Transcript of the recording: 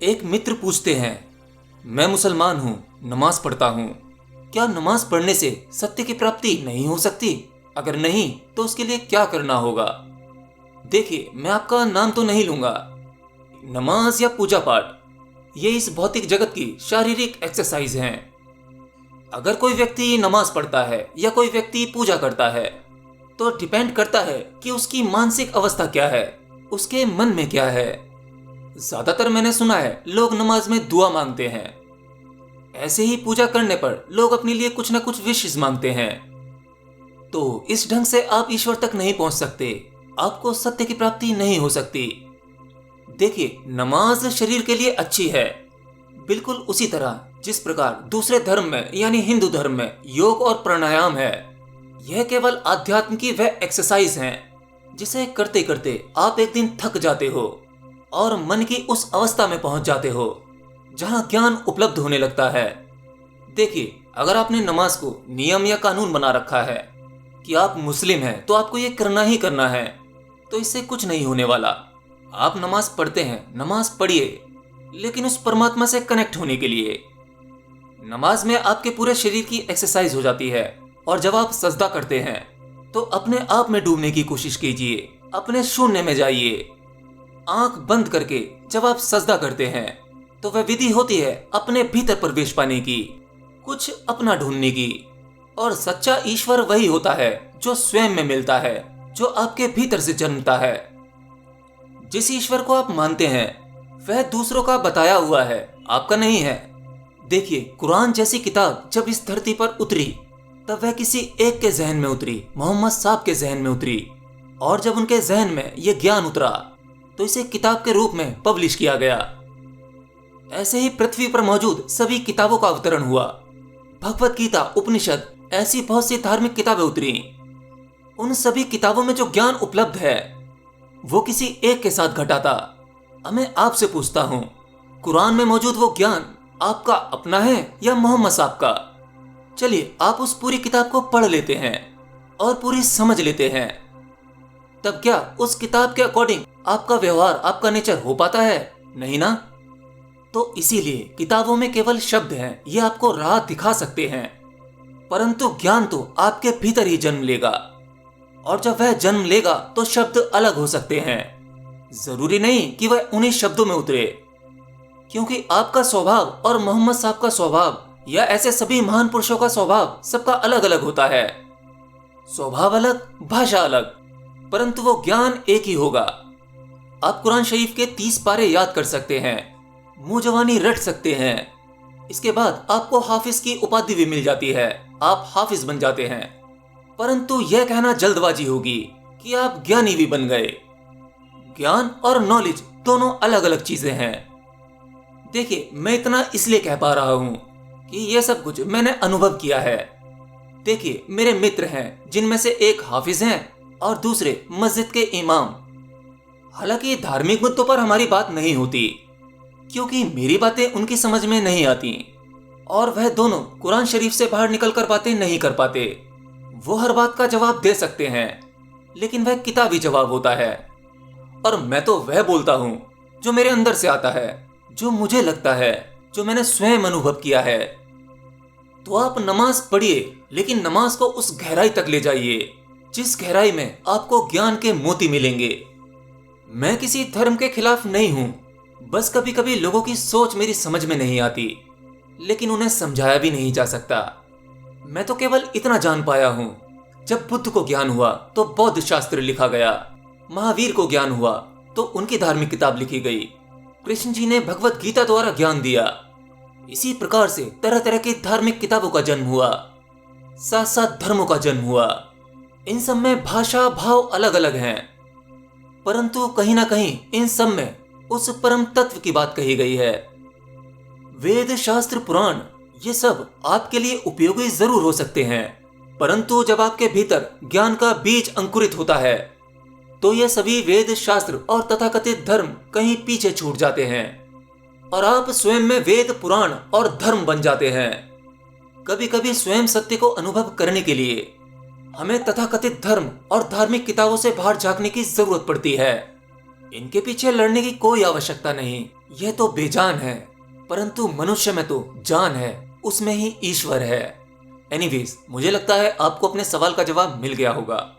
एक मित्र पूछते हैं, मैं मुसलमान हूँ, नमाज पढ़ता हूँ, क्या नमाज पढ़ने से सत्य की प्राप्ति नहीं हो सकती? अगर नहीं तो उसके लिए क्या करना होगा? देखिए, मैं आपका नाम तो नहीं लूंगा। नमाज या पूजा पाठ ये इस भौतिक जगत की शारीरिक एक्सरसाइज हैं। अगर कोई व्यक्ति नमाज पढ़ता है या कोई व्यक्ति पूजा करता है तो डिपेंड करता है कि उसकी मानसिक अवस्था क्या है, उसके मन में क्या है। ज्यादातर मैंने सुना है लोग नमाज में दुआ मांगते हैं। ऐसे ही पूजा करने पर लोग अपने लिए कुछ ना कुछ विशेष मांगते हैं। तो इस ढंग से आप ईश्वर तक नहीं पहुंच सकते, आपको सत्य की प्राप्ति नहीं हो सकती। देखिए, नमाज शरीर के लिए अच्छी है, बिल्कुल उसी तरह जिस प्रकार दूसरे धर्म में यानी हिंदू धर्म में योग और प्राणायाम है। यह केवल आध्यात्म की वह एक्सरसाइज है जिसे करते करते आप एक दिन थक जाते हो और मन की उस अवस्था में पहुंच जाते हो जहां ज्ञान उपलब्ध होने लगता है। देखिए, अगर आपने नमाज को नियम या कानून बना रखा है कि आप मुस्लिम हैं तो आपको ये करना ही करना है, तो इससे कुछ नहीं होने वाला। आप नमाज पढ़ते हैं, नमाज पढ़िए, लेकिन उस परमात्मा से कनेक्ट होने के लिए। नमाज में आपके पूरे शरीर की एक्सरसाइज हो जाती है और जब आप सजदा करते हैं तो अपने आप में डूबने की कोशिश कीजिए, अपने शून्य में जाइए। आंख बंद करके जब आप सजदा करते हैं तो वह विधि होती है अपने भीतर प्रवेश पाने की, कुछ अपना ढूंढने की। और सच्चा ईश्वर वही होता है जो स्वयं में मिलता है, जो आपके भीतर से जन्मता है। जिस ईश्वर को आप मानते हैं वह दूसरों का बताया हुआ है, आपका नहीं है। देखिए, कुरान जैसी किताब जब इस धरती पर उतरी तब वह किसी एक के जहन में उतरी, मोहम्मद साहब के जहन में उतरी। और जब उनके जहन में यह ज्ञान उतरा तो इसे किताब के रूप में पब्लिश किया गया। ऐसे ही पृथ्वी पर मौजूद सभी किताबों का अवतरण हुआ। भगवत गीता, उपनिषद, ऐसी बहुत सी धार्मिक किताबें उतरी। उन सभी किताबों में जो ज्ञान उपलब्ध है वो किसी एक के साथ घटा था। अब मैं आपसे पूछता हूं, कुरान में मौजूद वो ज्ञान आपका अपना है या मोहम्मद साहब का? चलिए, आप उस पूरी किताब को पढ़ लेते हैं और पूरी समझ लेते हैं, तब क्या उस किताब के अकॉर्डिंग आपका व्यवहार, आपका नेचर हो पाता है? नहीं ना। तो इसीलिए किताबों में केवल शब्द हैं, ये आपको राह दिखा सकते हैं, परंतु ज्ञान तो आपके भीतर ही जन्म लेगा। और जब वह जन्म लेगा तो शब्द अलग हो सकते हैं, जरूरी नहीं कि वह उन्हीं शब्दों में उतरे, क्योंकि आपका स्वभाव और मोहम्मद साहब का स्वभाव या ऐसे सभी महान पुरुषों का स्वभाव सबका अलग अलग होता है। स्वभाव अलग, भाषा अलग, परंतु वो ज्ञान एक ही होगा। आप कुरान शरीफ के 30 पारे याद कर सकते हैं, मुंह जवानी रट सकते हैं, इसके बाद आपको हाफिज की उपाधि भी मिल जाती है, आप हाफिज बन जाते हैं। परंतु यह कहना जल्दबाजी होगी कि आप ज्ञानी भी बन गए। ज्ञान और नॉलेज दोनों अलग अलग चीजें हैं। देखिए, मैं इतना इसलिए कह पा रहा हूं कि यह सब कुछ मैंने अनुभव किया है। देखिए, मेरे मित्र हैं जिनमें से एक हाफिज हैं और दूसरे मस्जिद के इमाम। हालांकि धार्मिक मुद्दों पर हमारी बात नहीं होती, क्योंकि मेरी बातें उनकी समझ में नहीं आती और वह दोनों कुरान शरीफ से बाहर निकलकर बातें नहीं कर पाते। वो हर बात का जवाब दे सकते हैं, लेकिन वह किताबी जवाब होता है। और मैं तो वह बोलता हूं जो मेरे अंदर से आता है, जो मुझे लगता है, जो मैंने स्वयं अनुभव किया है। तो आप नमाज पढ़िए, लेकिन नमाज को उस गहराई तक ले जाइए जिस गहराई में आपको ज्ञान के मोती मिलेंगे। मैं किसी धर्म के खिलाफ नहीं हूं, बस कभी कभी लोगों की सोच मेरी समझ में नहीं आती, लेकिन उन्हें समझाया भी नहीं जा सकता। मैं तो केवल इतना जान पाया हूं, जब बुद्ध को ज्ञान हुआ तो बौद्ध शास्त्र लिखा गया, महावीर को ज्ञान हुआ तो उनकी धार्मिक किताब लिखी गई, कृष्ण जी ने भगवत गीता द्वारा ज्ञान दिया। इसी प्रकार से तरह तरह की धार्मिक किताबों का जन्म हुआ, साथ साथ धर्मों का जन्म हुआ। इन सब में भाषा, भाव अलग अलग हैं, परंतु कहीं ना कहीं इन सब में उस परम तत्व की बात कही गई है। वेद, शास्त्र, पुराण ये सब आपके लिए उपयोगी जरूर हो सकते हैं, परंतु जब आपके भीतर ज्ञान का बीज अंकुरित होता है तो ये सभी वेद, शास्त्र और तथाकथित धर्म कहीं पीछे छूट जाते हैं और आप स्वयं में वेद, पुराण और धर्म बन जाते हैं। कभी कभी स्वयं सत्य को अनुभव करने के लिए हमें तथाकथित धर्म और धार्मिक किताबों से बाहर झांकने की जरूरत पड़ती है। इनके पीछे लड़ने की कोई आवश्यकता नहीं, यह तो बेजान है। परंतु मनुष्य में तो जान है, उसमें ही ईश्वर है। एनीवेज, मुझे लगता है आपको अपने सवाल का जवाब मिल गया होगा।